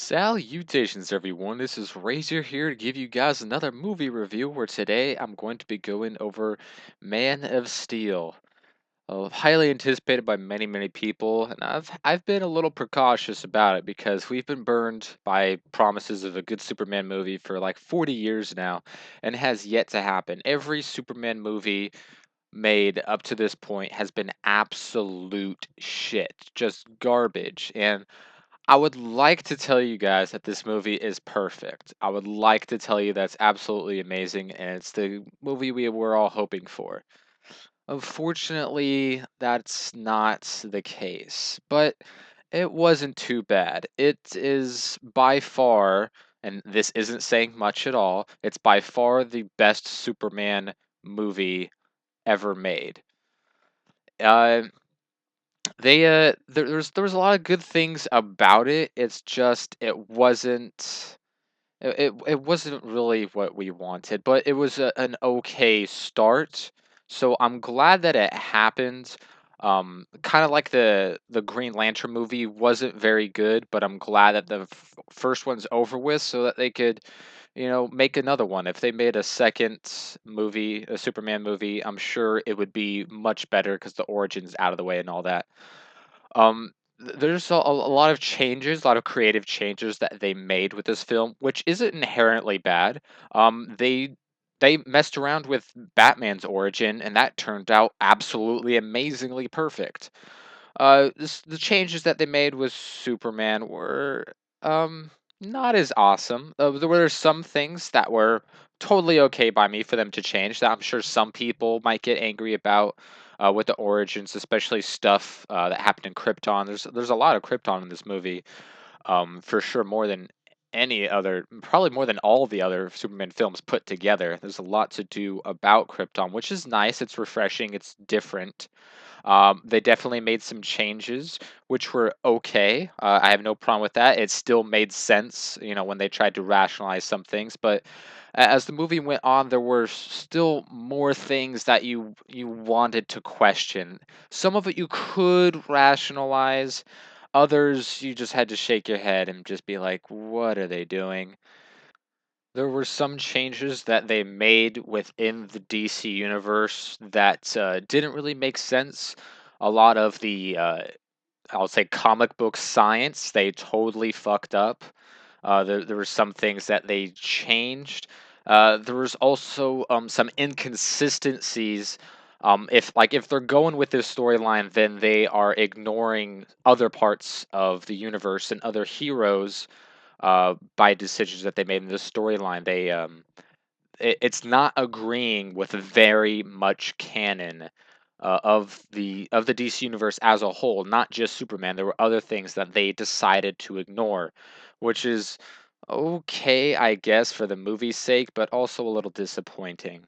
Salutations, everyone. This is Razor here to give you guys another movie review where today I'm going to be going over Man of Steel. Highly anticipated by many people, and I've been a little precautious about it because we've been burned by promises of a good Superman movie for like 40 years now, and it has yet to happen. Every Superman movie made up to this point has been absolute shit, just garbage, and I would like to tell you guys that this movie is perfect. I would like to tell you that's absolutely amazing, and it's the movie we were all hoping for. Unfortunately, that's not the case, but it wasn't too bad. It is by far, and this isn't saying much at all, it's by far the best Superman movie ever made. Uh, there was a lot of good things about it. It's just it wasn't really what we wanted, but it was an okay start. So I'm glad that it happened. Kind of like the Green Lantern movie wasn't very good, but I'm glad that the first one's over with, so that they could, make another one. If they made a second movie, a Superman movie, I'm sure it would be much better because the origin's out of the way and all that. There's a lot of changes, a lot of creative changes that they made with this film, which isn't inherently bad. They messed around with Batman's origin, and that turned out absolutely amazingly perfect. The changes that they made with Superman were not as awesome. There were some things that were totally okay by me for them to change that I'm sure some people might get angry about with the origins, especially stuff that happened in Krypton. There's a lot of Krypton in this movie, for sure, more than any other, probably more than all the other Superman films put together. There's a lot to do about Krypton, which is nice. It's refreshing. It's different. They definitely made some changes, which were okay. I have no problem with that. It still made sense, when they tried to rationalize some things. But as the movie went on, there were still more things that you wanted to question. Some of it you could rationalize. Others you just had to shake your head and just be like, "What are they doing?" There were some changes that they made within the DC universe that didn't really make sense. A lot of the, I'll say, comic book science, they totally fucked up. There were some things that they changed. There was also some inconsistencies. If they're going with this storyline, then they are ignoring other parts of the universe and other heroes by decisions that they made in the storyline. It's not agreeing with very much canon of the DC universe as a whole, not just Superman. There were other things that they decided to ignore, which is okay, I guess, for the movie's sake, but also a little disappointing.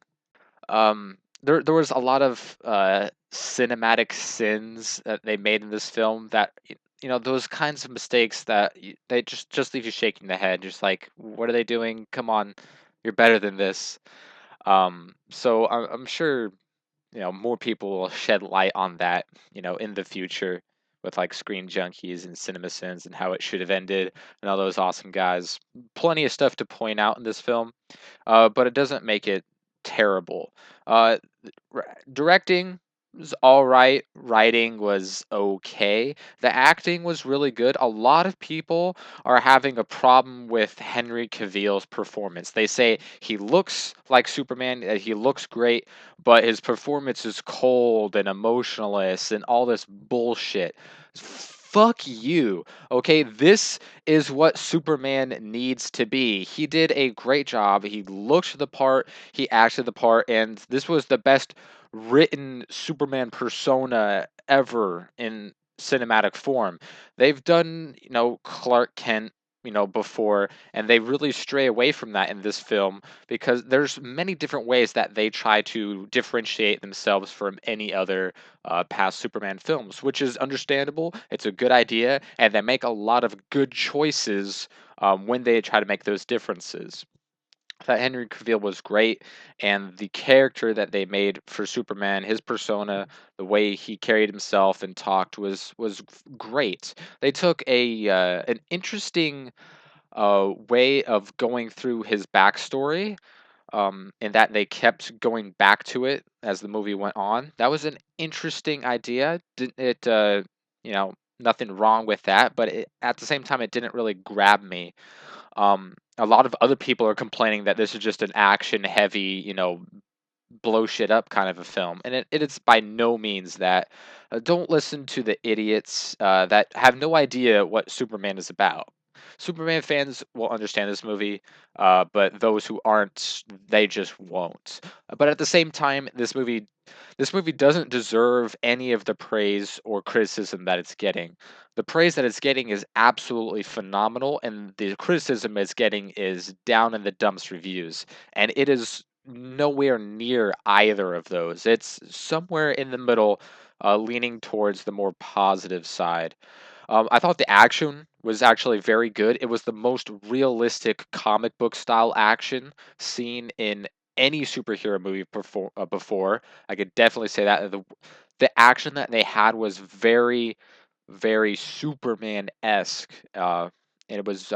There was a lot of cinematic sins that they made in this film that those kinds of mistakes that they just leave you shaking the head, just like, what are they doing? Come on, you're better than this. So I'm sure more people will shed light on that in the future with like Screen Junkies and Cinema Sins and how it should have ended and all those awesome guys. Plenty of stuff to point out in this film, but it doesn't make it terrible. Uh, Directing was all right. Writing was okay. The acting was really good. A lot of people are having a problem with Henry Cavill's performance. They say he looks like Superman, he looks great, but his performance is cold and emotionless and all this bullshit. Fuck you. Okay, this is what Superman needs to be. He did a great job. He looked the part, he acted the part, and this was the best written Superman persona ever in cinematic form. They've done, Clark Kent, before, and they really stray away from that in this film because there's many different ways that they try to differentiate themselves from any other past Superman films, which is understandable. It's a good idea, and they make a lot of good choices when they try to make those differences. That Henry Cavill was great, and the character that they made for Superman, his persona, the way he carried himself and talked was great. They took a an interesting way of going through his backstory, and that they kept going back to it as the movie went on. That was an interesting idea. Didn't it? Nothing wrong with that, but at the same time, it didn't really grab me. A lot of other people are complaining that this is just an action-heavy, blow shit up kind of a film, and it is by no means that. Don't listen to the idiots that have no idea what Superman is about. Superman fans will understand this movie, but those who aren't, they just won't. But at the same time, this movie doesn't deserve any of the praise or criticism that it's getting. The praise that it's getting is absolutely phenomenal, and the criticism it's getting is down in the dumps reviews. And it is nowhere near either of those. It's somewhere in the middle, leaning towards the more positive side. I thought the action was actually very good. It was the most realistic comic book style action seen in any superhero movie before. I could definitely say that the action that they had was very, very Superman esque, and it was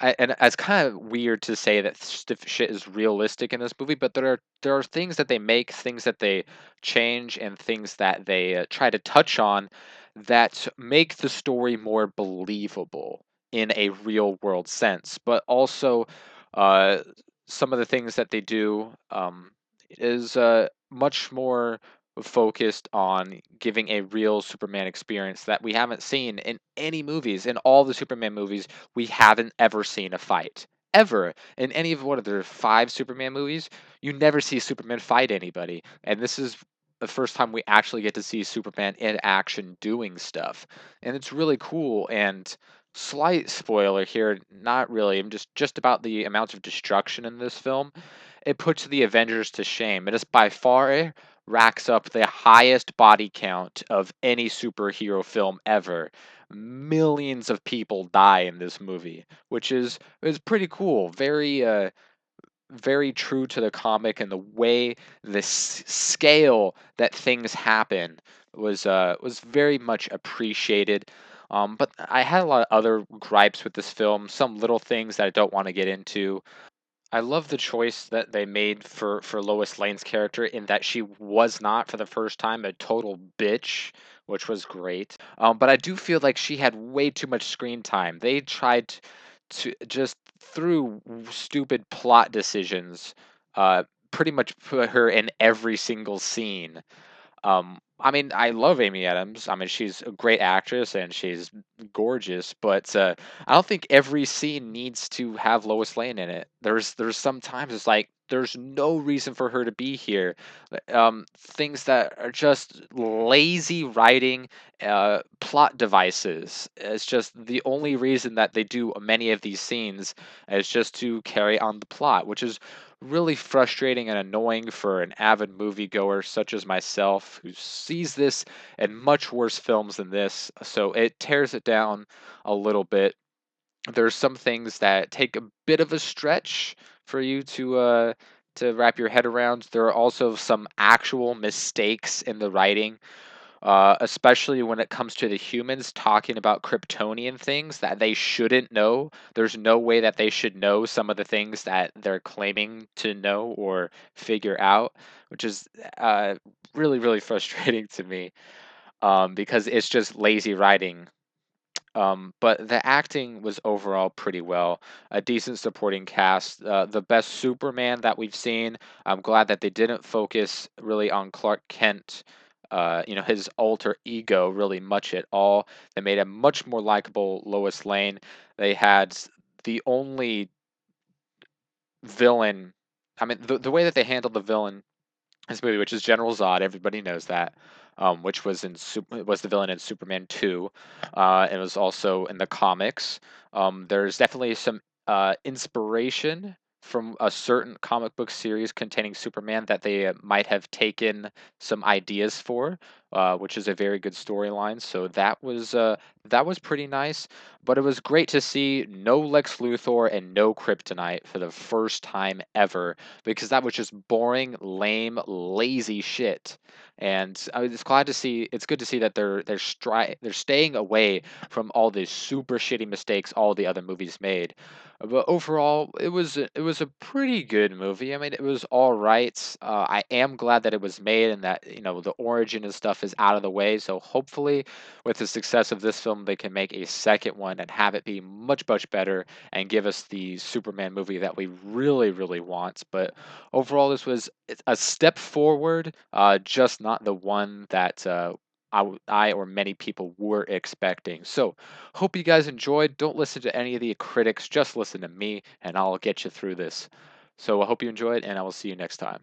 and it's kind of weird to say that stiff shit is realistic in this movie, but there are things that they make, things that they change, and things that they try to touch on that make the story more believable in a real world sense. But also, uh, some of the things that they do is much more focused on giving a real Superman experience that we haven't seen in any movies. In all the Superman movies, we haven't ever seen a fight. Ever. In any of what are there 5 Superman movies, you never see Superman fight anybody. And this is the first time we actually get to see Superman in action doing stuff. And it's really cool. And slight spoiler here, not really. I'm just about the amount of destruction in this film. It puts the Avengers to shame. It is by far racks up the highest body count of any superhero film ever. Millions of people die in this movie, which is pretty cool. Very true to the comic, and the way the scale that things happen was very much appreciated. But I had a lot of other gripes with this film, some little things that I don't want to get into. I love the choice that they made for Lois Lane's character in that she was not for the first time a total bitch, which was great. But I do feel like she had way too much screen time. They tried to just through stupid plot decisions, pretty much put her in every single scene. I mean, I love Amy Adams. I mean, she's a great actress and she's gorgeous, but I don't think every scene needs to have Lois Lane in it. There's sometimes it's like there's no reason for her to be here. Things that are just lazy writing, plot devices. It's just the only reason that they do many of these scenes is just to carry on the plot, which is really frustrating and annoying for an avid moviegoer such as myself who sees this in much worse films than this. So it tears it down a little bit. There's some things that take a bit of a stretch for you to wrap your head around. There are also some actual mistakes in the writing, especially when it comes to the humans talking about Kryptonian things that they shouldn't know. There's no way that they should know some of the things that they're claiming to know or figure out, which is really, really frustrating to me, because it's just lazy writing. But the acting was overall pretty well. A decent supporting cast. The best Superman that we've seen. I'm glad that they didn't focus really on Clark Kent, his alter ego, really much at all. They made a much more likable Lois Lane. They had the only villain. I mean, the way that they handled the villain this movie, which is General Zod, everybody knows that, which was the villain in Superman 2, and was also in the comics. There's definitely some inspiration from a certain comic book series containing Superman that they might have taken some ideas for. which is a very good storyline. So that was pretty nice. But it was great to see no Lex Luthor and no Kryptonite for the first time ever, because that was just boring, lame, lazy shit. And I was just glad to see. It's good to see that they're staying away from all the super shitty mistakes all the other movies made. But overall, it was a pretty good movie. I mean, it was all right. I am glad that it was made and that the origin and stuff is out of the way. So hopefully, with the success of this film, they can make a second one and have it be much better and give us the Superman movie that we really want. But overall, this was a step forward, just not the one that I or many people were expecting. So, hope you guys enjoyed. Don't listen to any of the critics, just listen to me, and I'll get you through this. So, I hope you enjoyed, and I will see you next time.